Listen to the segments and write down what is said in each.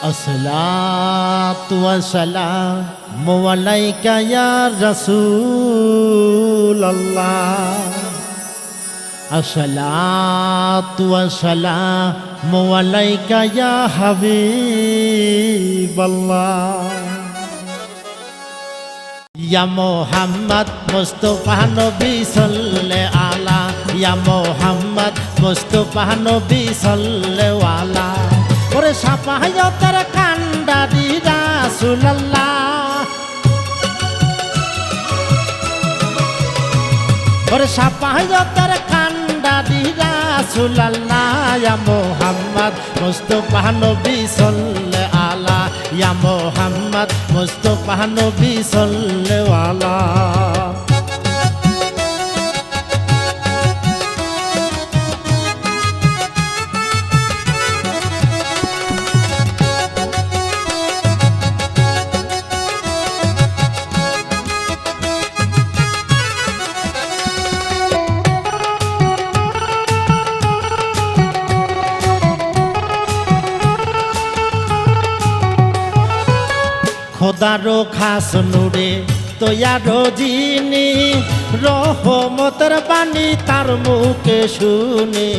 अस्सलातु वस्सलामु अलैका या रसूलल्लाह। अस्सलातु वस्सलामु अलैका या हबीबल्लाह। या मोहम्मद मुस्तफा नबी सल्लल्लाहु आला, या मोहम्मद मुस्तफा नबी सल्लल्लाहु आला। ওরে সাফায়াতের কান্ডারি রাসূলুল্লাহ, ওরে সাফায়াতের কান্ডারি রাসূলুল্লাহ। ইয়া মুহাম্মদ মুস্তাফা নবী সাল্লাল্লাহু আলা, ইয়া মুহাম্মদ মুস্তাফা নবী সাল্লাল্লাহু আলা। খোদারো খাস নূরে তৈয়ারো যিনি, রহমতের বাণী তার মুখে শুনি।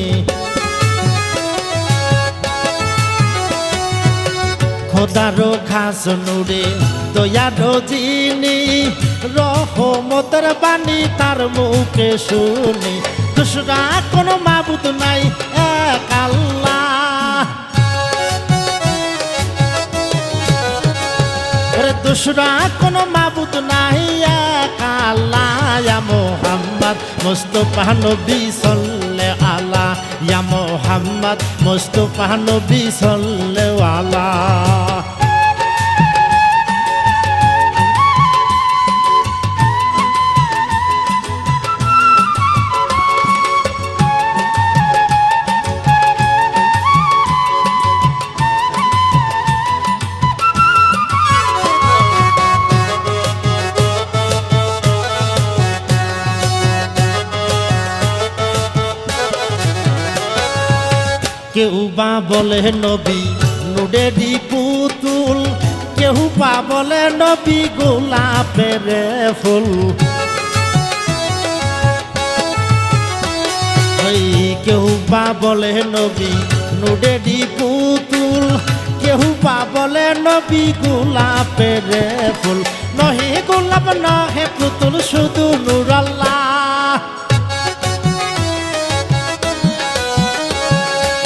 খোদারো খাস নূরে তৈয়ারো যিনি, রহমতের বাণী তার মুখে শুনি। দুসরা কোনো মাবুদ নাই, এক আল্লাহ। দুসরা কোনো মাবুদ নাই, এক আল্লাহ। ইয়া মুহাম্মদ মুস্তাফা নবী সাল্লাল্লাহু আলা, ইয়া মুহাম্মদ মুস্তাফা নবী সাল্লাল্লাহু আলা। কেউ বা বলে নবী নুডেরি পুতুল, কেউ বা বলে নবী গোলাপের ফুল। কেউ বা বলে নবী নুডেরি পুতুল, কেউ বা বলে নবী গোলাপের ফুল। নহে গোলাপ নহে পুতুল, শুধু নূর আল্লাহ।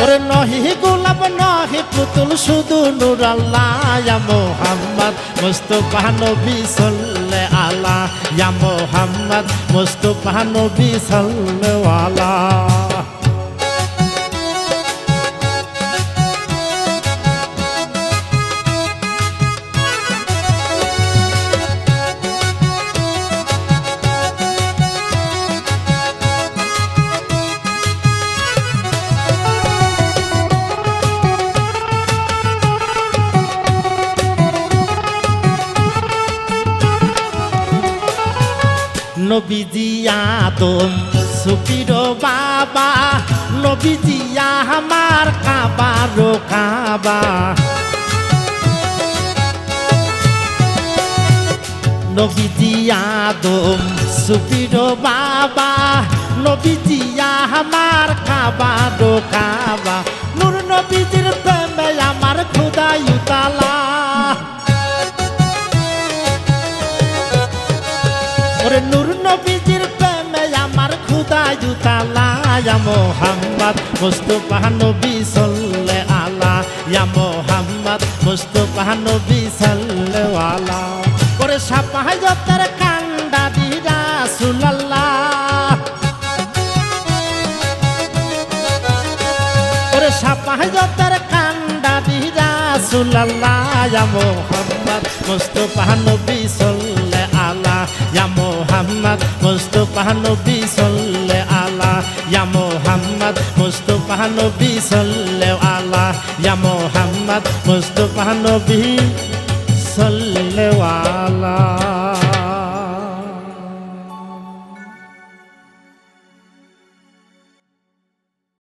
ওরে নহি গোলাপ নহি পুতুল, শুধু নূর আল্লাহ। ইয়া মুহাম্মদ মুস্তাফা নবী সাল্লাল্লাহু আলা, ইয়া মুহাম্মদ মুস্তাফা নবী সাল্লাল্লাহু আলা। নবীজি আদম সুফির বাবা, নবীজি আমার কাবারো কাবা। নবীজি আদম সুফির বাবা, নবীজি আমার কাবারো কাবা। নূর নবীজির প্রেমে আমার খোদাই তালা। ওরে নূর নবীজির প্রেমে আমার খোদাই তালা। ইয়া মুহাম্মদ মুস্তাফা নবী সাল্লাল্লাহু আলা, ইয়া মুহাম্মদ মুস্তাফা নবী সাল্লাল্লাহু আলা। ওরে সাফায়াতের কান্ডারি রাসূলুল্লাহ, ওরে সাফায়াতের কান্ডারি রাসূলুল্লাহ। ইয়া মুহাম্মদ মুস্তাফা নবী সাল্লাল্লাহু আলা, ইয়া মুহাম্মদ মুস্তাফা নবী সাল্লাল্লাহু আলা, ইয়া মুহাম্মদ মুস্তাফা নবী সাল্লাল্লাহু আলা, ইয়া মুহাম্মদ মুস্তাফা নবী সাল্লাল্লাহু আলা।